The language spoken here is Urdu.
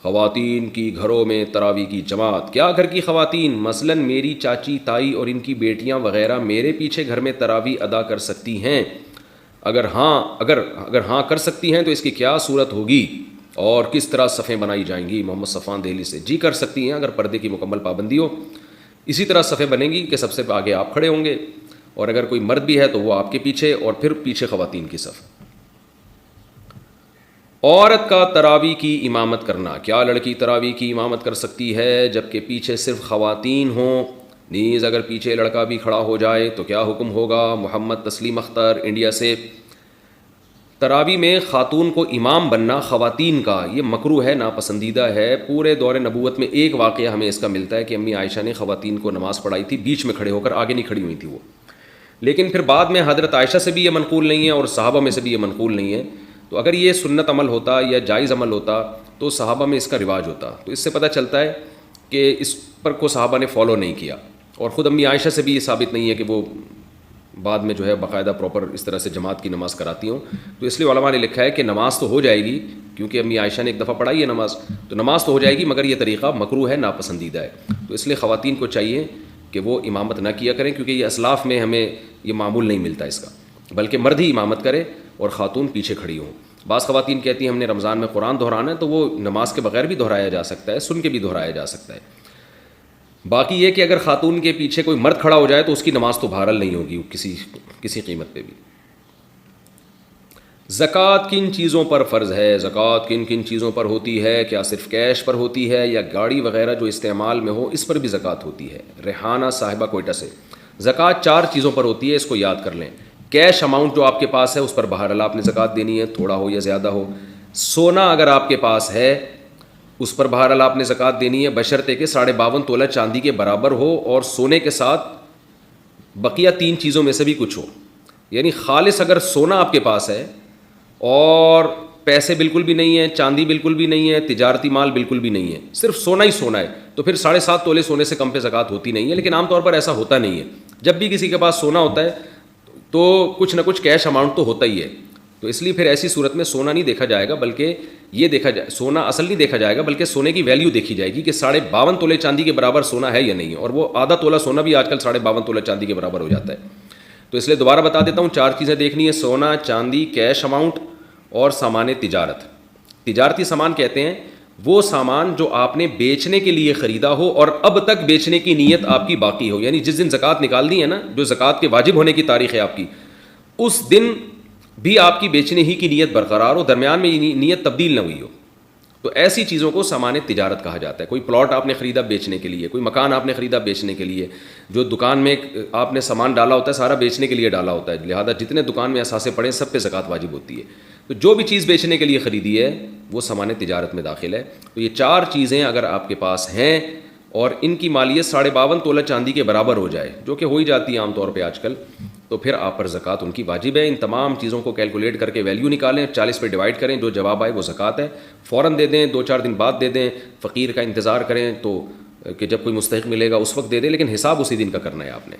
خواتین کی گھروں میں تراویح کی جماعت. کیا گھر کی خواتین مثلا میری چاچی تائی اور ان کی بیٹیاں وغیرہ میرے پیچھے گھر میں تراویح ادا کر سکتی ہیں؟ اگر ہاں کر سکتی ہیں تو اس کی کیا صورت ہوگی اور کس طرح صفیں بنائی جائیں گی؟ محمد صفان دہلی سے. جی کر سکتی ہیں اگر پردے کی مکمل پابندی ہو. اسی طرح صفیں بنیں گی کہ سب سے آگے آپ کھڑے ہوں گے اور اگر کوئی مرد بھی ہے تو وہ آپ کے پیچھے اور پھر پیچھے خواتین کی صف. عورت کا تراویح کی امامت کرنا. کیا لڑکی تراویح کی امامت کر سکتی ہے جبکہ پیچھے صرف خواتین ہوں؟ نیز اگر پیچھے لڑکا بھی کھڑا ہو جائے تو کیا حکم ہوگا؟ محمد تسلیم اختر انڈیا سے. تراویح میں خاتون کو امام بننا خواتین کا یہ مکروہ ہے، ناپسندیدہ ہے. پورے دور نبوت میں ایک واقعہ ہمیں اس کا ملتا ہے کہ امی عائشہ نے خواتین کو نماز پڑھائی تھی، بیچ میں کھڑے ہو کر، آگے نہیں کھڑی ہوئی تھی وہ. لیکن پھر بعد میں حضرت عائشہ سے بھی یہ منقول نہیں ہے اور صحابہ میں سے بھی یہ منقول نہیں ہے. تو اگر یہ سنت عمل ہوتا یا جائز عمل ہوتا تو صحابہ میں اس کا رواج ہوتا. تو اس سے پتہ چلتا ہے کہ اس پر کو صحابہ نے فالو نہیں کیا، اور خود امی عائشہ سے بھی یہ ثابت نہیں ہے کہ وہ بعد میں جو ہے باقاعدہ پراپر اس طرح سے جماعت کی نماز کراتی ہوں. تو اس لیے علماء نے لکھا ہے کہ نماز تو ہو جائے گی، کیونکہ امی عائشہ نے ایک دفعہ پڑھائی ہے نماز، تو نماز تو ہو جائے گی، مگر یہ طریقہ مکروہ ہے، ناپسندیدہ ہے. تو اس لیے خواتین کو چاہیے کہ وہ امامت نہ کیا کریں، کیونکہ یہ اسلاف میں ہمیں یہ معمول نہیں ملتا اس کا، بلکہ مرد ہی امامت کرے اور خاتون پیچھے کھڑی ہوں. بعض خواتین کہتی ہیں ہم نے رمضان میں قرآن دہرانا ہے، تو وہ نماز کے بغیر بھی دہرایا جا سکتا ہے، سن کے بھی دہرایا جا سکتا ہے. باقی یہ کہ اگر خاتون کے پیچھے کوئی مرد کھڑا ہو جائے تو اس کی نماز تو بہرحال نہیں ہوگی کسی قیمت پہ بھی. زکوٰۃ کن چیزوں پر فرض ہے؟ زکوٰۃ کن کن چیزوں پر ہوتی ہے؟ کیا صرف کیش پر ہوتی ہے یا گاڑی وغیرہ جو استعمال میں ہو اس پر بھی زکوٰۃ ہوتی ہے؟ ریحانہ صاحبہ کوئٹہ سے. زکوٰۃ 4 چیزوں پر ہوتی ہے، اس کو یاد کر لیں. کیش اماؤنٹ جو آپ کے پاس ہے اس پر بہرحال آپ نے زکوٰۃ دینی ہے، تھوڑا ہو یا زیادہ ہو. سونا اگر آپ کے پاس ہے اس پر بہرحال آپ نے زکوٰۃ دینی ہے، بشرطے کہ 52.5 تولہ چاندی کے برابر ہو اور سونے کے ساتھ بقیہ 3 چیزوں میں سے بھی کچھ ہو. یعنی خالص اگر سونا آپ کے پاس ہے اور پیسے بالکل بھی نہیں ہیں، چاندی بالکل بھی نہیں ہے، تجارتی مال بالکل بھی نہیں ہے، صرف سونا ہی سونا ہے، تو پھر 7.5 تولے سونے سے کم پہ زکوٰۃ ہوتی نہیں ہے. لیکن عام طور پر ایسا ہوتا نہیں ہے. جب بھی کسی کے پاس سونا ہوتا ہے تو کچھ نہ کچھ کیش اماؤنٹ تو ہوتا ہی ہے. تو اس لیے پھر ایسی صورت میں سونا نہیں دیکھا جائے گا، بلکہ یہ دیکھا جائے، سونا اصل نہیں دیکھا جائے گا، بلکہ سونے کی ویلیو دیکھی جائے گی کہ 52.5 تولے چاندی کے برابر سونا ہے یا نہیں ہے. اور وہ آدھا تولہ سونا بھی آج کل 52.5 تولہ چاندی کے برابر ہو جاتا ہے. تو اس لیے دوبارہ بتا دیتا ہوں، 4 چیزیں دیکھنی ہے: سونا، چاندی، کیش اماؤنٹ اور سامان تجارت. تجارتی سامان کہتے ہیں وہ سامان جو آپ نے بیچنے کے لیے خریدا ہو اور اب تک بیچنے کی نیت آپ کی باقی ہو. یعنی جس دن زکوٰۃ نکال دی ہے نا، جو زکوٰۃ کے واجب ہونے کی تاریخ ہے آپ کی، اس دن بھی آپ کی بیچنے ہی کی نیت برقرار ہو، درمیان میں نیت تبدیل نہ ہوئی ہو. تو ایسی چیزوں کو سامان تجارت کہا جاتا ہے. کوئی پلاٹ آپ نے خریدا بیچنے کے لیے، کوئی مکان آپ نے خریدا بیچنے کے لیے، جو دکان میں آپ نے سامان ڈالا ہوتا ہے سارا بیچنے کے لیے ڈالا ہوتا ہے، لہذا جتنے دکان میں اثاثے پڑے سب پہ زکوٰۃ واجب ہوتی ہے. تو جو بھی چیز بیچنے کے لیے خریدی ہے وہ سامان تجارت میں داخل ہے. تو یہ 4 چیزیں اگر آپ کے پاس ہیں اور ان کی مالیت 52.5 تولہ چاندی کے برابر ہو جائے، جو کہ ہو ہی جاتی ہے عام طور پہ آج کل، تو پھر آپ پر زکوٰۃ ان کی واجب ہے. ان تمام چیزوں کو کیلکولیٹ کر کے ویلیو نکالیں، 40 پہ ڈیوائڈ کریں، جو جواب آئے وہ زکوٰۃ ہے. فوراً دے دیں، 2-4 دن بعد دے دیں، فقیر کا انتظار کریں تو کہ جب کوئی مستحق ملے گا اس وقت دے دیں، لیکن حساب اسی دن کا کرنا ہے آپ نے.